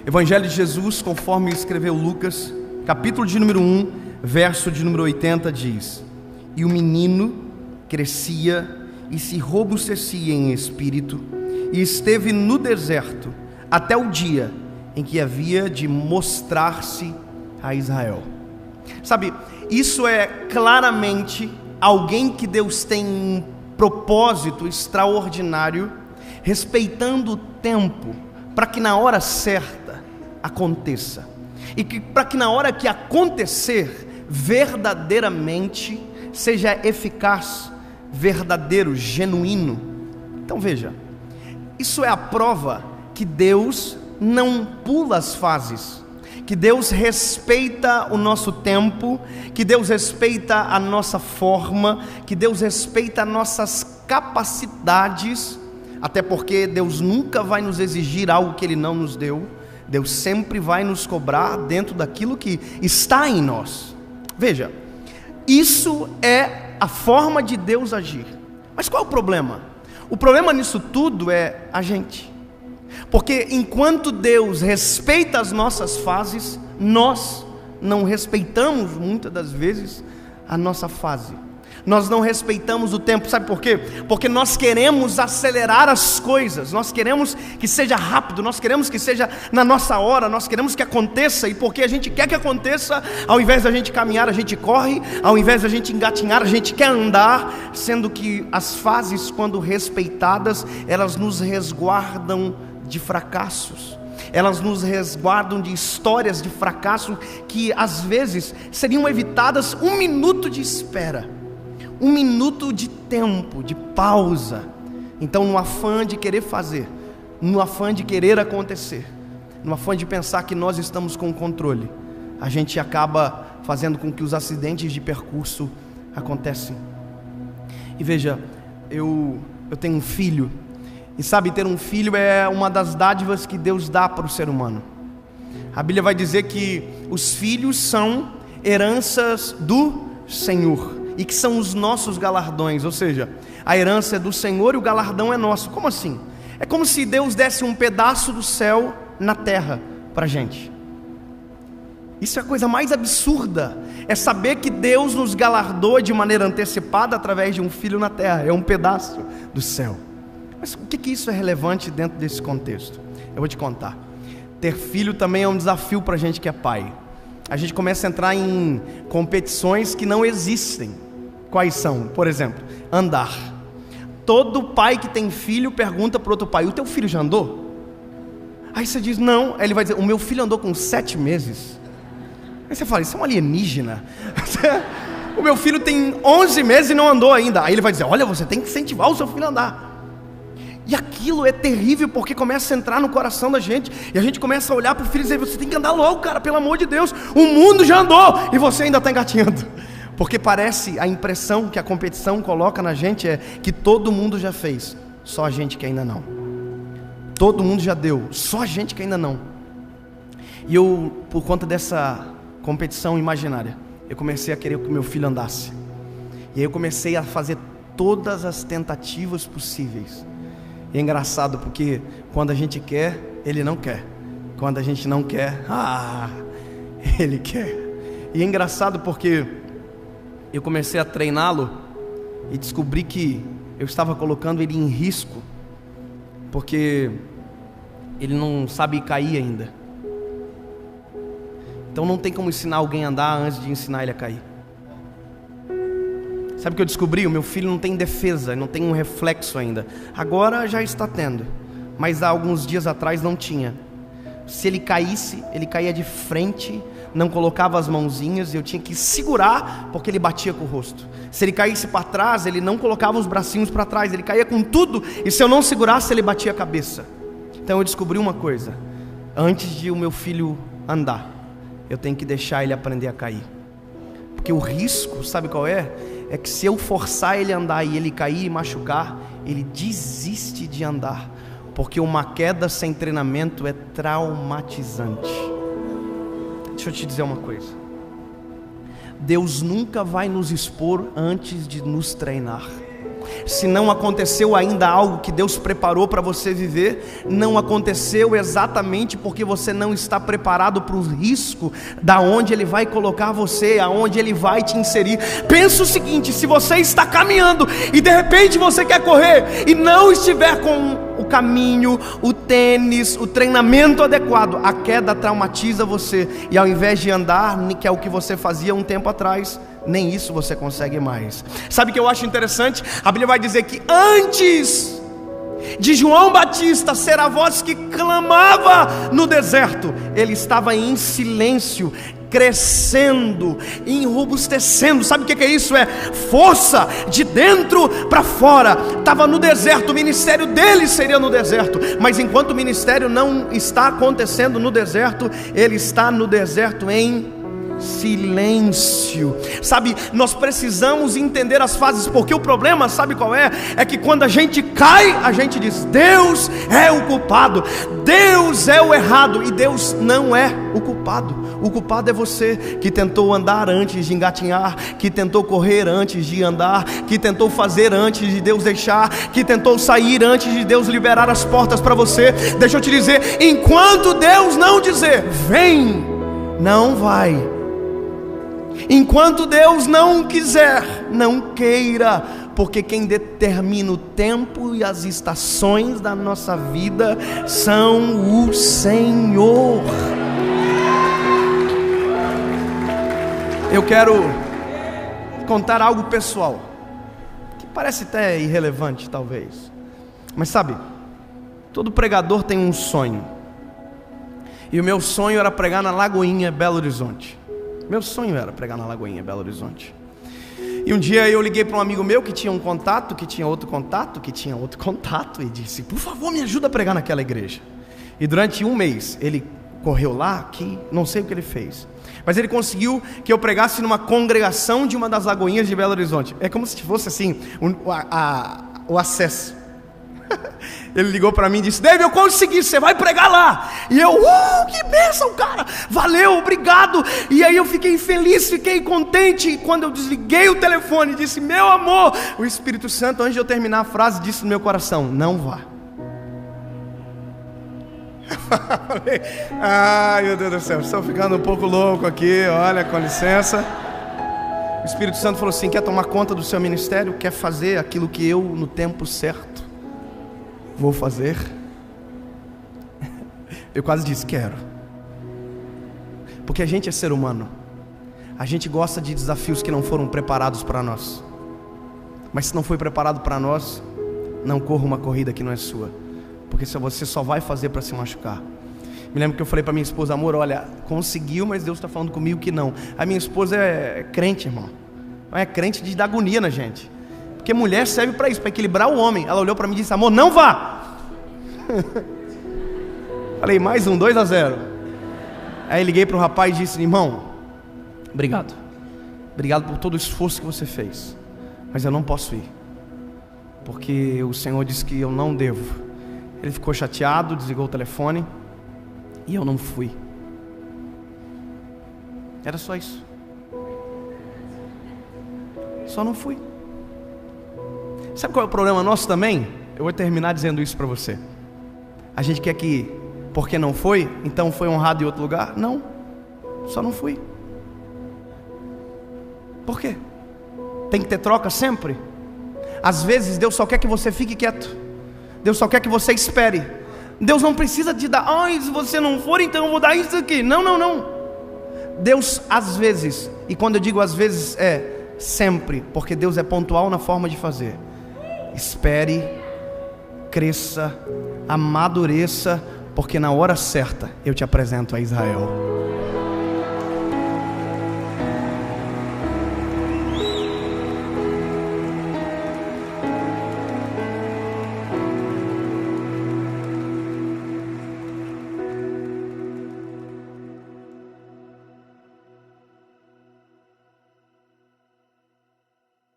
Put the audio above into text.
Evangelho de Jesus, conforme escreveu Lucas, capítulo de número 1, verso de número 80, diz: E o menino crescia e se robustecia em espírito, e esteve no deserto até o dia em que havia de mostrar-se a Israel. Sabe, isso é claramente alguém que Deus tem um propósito extraordinário, respeitando o tempo, para que na hora certa aconteça, e que para que na hora que acontecer, verdadeiramente seja eficaz, verdadeiro, genuíno. Então veja, isso é a prova que Deus não pula as fases, que Deus respeita o nosso tempo, que Deus respeita a nossa forma, que Deus respeita nossas capacidades, até porque Deus nunca vai nos exigir algo que Ele não nos deu. Deus sempre vai nos cobrar dentro daquilo que está em nós. Veja, isso é a forma de Deus agir. Mas qual é o problema? O problema nisso tudo é a gente. Porque enquanto Deus respeita as nossas fases, nós não respeitamos muitas das vezes a nossa fase. Nós não respeitamos o tempo, sabe por quê? Porque nós queremos acelerar as coisas, nós queremos que seja rápido, nós queremos que seja na nossa hora, nós queremos que aconteça, e porque a gente quer que aconteça, ao invés da gente caminhar, a gente corre, ao invés da gente engatinhar, a gente quer andar, sendo que as fases, quando respeitadas, elas nos resguardam de fracassos. Elas nos resguardam de histórias de fracasso que às vezes seriam evitadas um minuto de espera, um minuto de tempo, de pausa. Então, no afã de querer fazer, no afã de querer acontecer, no afã de pensar que nós estamos com o controle, a gente acaba fazendo com que os acidentes de percurso acontecem. E veja, eu tenho um filho, e sabe, ter um filho é uma das dádivas que Deus dá para o ser humano. A Bíblia vai dizer que os filhos são heranças do Senhor, e que são os nossos galardões, ou seja, a herança é do Senhor e o galardão é nosso. Como assim? É como se Deus desse um pedaço do céu na terra para a gente. Isso é a coisa mais absurda, é saber que Deus nos galardoa de maneira antecipada através de um filho na terra, é um pedaço do céu. Mas o que isso é relevante dentro desse contexto? Eu vou te contar. Ter filho também é um desafio para a gente que é pai. A gente começa a entrar em competições que não existem. Quais são? Por exemplo, andar. Todo pai que tem filho pergunta para o outro pai: o teu filho já andou? Aí você diz não. Aí ele vai dizer: o meu filho andou com 7 meses. Aí você fala: isso é um alienígena. O meu filho tem 11 meses e não andou ainda. Aí ele vai dizer: olha, você tem que incentivar o seu filho a andar. E aquilo é terrível, porque começa a entrar no coração da gente, e a gente começa a olhar para o filho e dizer: você tem que andar logo, cara, pelo amor de Deus, o mundo já andou e você ainda está engatinhando. Porque parece, a impressão que a competição coloca na gente é que todo mundo já fez, só a gente que ainda não. Todo mundo já deu, só a gente que ainda não. E eu, por conta dessa competição imaginária, eu comecei a querer que meu filho andasse. E aí eu comecei a fazer todas as tentativas possíveis. E é engraçado porque quando a gente quer, ele não quer. Quando a gente não quer, ele quer. E é engraçado porque eu comecei a treiná-lo e descobri que eu estava colocando ele em risco, porque ele não sabe cair ainda. Então não tem como ensinar alguém a andar antes de ensinar ele a cair. Sabe o que eu descobri? O meu filho não tem defesa, não tem um reflexo ainda. Agora já está tendo, mas há alguns dias atrás não tinha. Se ele caísse, ele caía de frente, não colocava as mãozinhas, e eu tinha que segurar, porque ele batia com o rosto. Se ele caísse para trás, ele não colocava os bracinhos para trás, ele caía com tudo, e se eu não segurasse, ele batia a cabeça. Então eu descobri uma coisa: antes de o meu filho andar, eu tenho que deixar ele aprender a cair. Porque o risco, sabe qual é? É que se eu forçar ele a andar e ele cair e machucar, ele desiste de andar. Porque uma queda sem treinamento é traumatizante. Deixa eu te dizer uma coisa: Deus nunca vai nos expor antes de nos treinar. Se não aconteceu ainda algo que Deus preparou para você viver, não aconteceu exatamente porque você não está preparado para o risco da onde Ele vai colocar você, aonde Ele vai te inserir. Pensa o seguinte: se você está caminhando e de repente você quer correr e não estiver com o caminho, o tênis, o treinamento adequado, a queda traumatiza você, e ao invés de andar, que é o que você fazia um tempo atrás, nem isso você consegue mais. Sabe o que eu acho interessante? A Bíblia vai dizer que antes de João Batista ser a voz que clamava no deserto, ele estava em silêncio, crescendo, enrobustecendo. Sabe o que é isso? É força de dentro para fora. Estava no deserto, o ministério dele seria no deserto, mas enquanto o ministério não está acontecendo no deserto, ele está no deserto em silêncio. Sabe, nós precisamos entender as fases, porque o problema, sabe qual é? É que quando a gente cai, a gente diz: Deus é o culpado, Deus é o errado, e Deus não é o culpado. O culpado é você, que tentou andar antes de engatinhar, que tentou correr antes de andar, que tentou fazer antes de Deus deixar, que tentou sair antes de Deus liberar as portas para você. Deixa eu te dizer, enquanto Deus não dizer vem, não vai. Enquanto Deus não quiser, não queira, porque quem determina o tempo e as estações da nossa vida são o Senhor. Eu quero contar algo pessoal, que parece até irrelevante talvez, mas sabe, todo pregador tem um sonho, e o meu sonho era pregar na Lagoinha, Belo Horizonte. Meu sonho era pregar na Lagoinha, Belo Horizonte. E um dia eu liguei para um amigo meu que tinha um contato, que tinha outro contato, que tinha outro contato, e disse: por favor, me ajuda a pregar naquela igreja. E durante um mês ele correu lá, que não sei o que ele fez, mas ele conseguiu que eu pregasse numa congregação de uma das Lagoinhas de Belo Horizonte. É como se fosse assim, o acesso. Ele ligou para mim e disse: David, eu consegui, você vai pregar lá. E eu, que bênção, cara, valeu, obrigado. E aí eu fiquei feliz, fiquei contente. E quando eu desliguei o telefone, disse: meu amor, o Espírito Santo, antes de eu terminar a frase, disse no meu coração: não vá. Ai, meu Deus do céu, estou ficando um pouco louco aqui, olha, com licença. O Espírito Santo falou assim: quer tomar conta do seu ministério? Quer fazer aquilo que eu, no tempo certo, vou fazer? Eu quase disse: quero. Porque a gente é ser humano, a gente gosta de desafios que não foram preparados para nós. Mas se não foi preparado para nós, não corra uma corrida que não é sua, porque você só vai fazer para se machucar. Me lembro que eu falei para minha esposa: amor, olha, conseguiu, mas Deus está falando comigo que não. A minha esposa é crente, irmão. Não é crente de dar agonia na gente, porque mulher serve para isso, para equilibrar o homem. Ela olhou para mim e disse: amor, não vá. Falei: mais um, 2-0. Aí liguei para o rapaz e disse: irmão, obrigado por todo o esforço que você fez, mas eu não posso ir, porque o Senhor disse que eu não devo. Ele ficou chateado, desligou o telefone, e eu não fui. Era só isso. Só não fui. Sabe qual é o problema nosso também? Eu vou terminar dizendo isso para você. A gente quer que, porque não foi, então foi honrado em outro lugar? Não, só não fui. Por quê? Tem que ter troca sempre? Às vezes Deus só quer que você fique quieto, Deus só quer que você espere. Deus não precisa te dar: se você não for, então eu vou dar isso aqui. Não. Deus às vezes, e quando eu digo às vezes é sempre, porque Deus é pontual na forma de fazer. Espere, cresça, amadureça, porque na hora certa eu te apresento a Israel.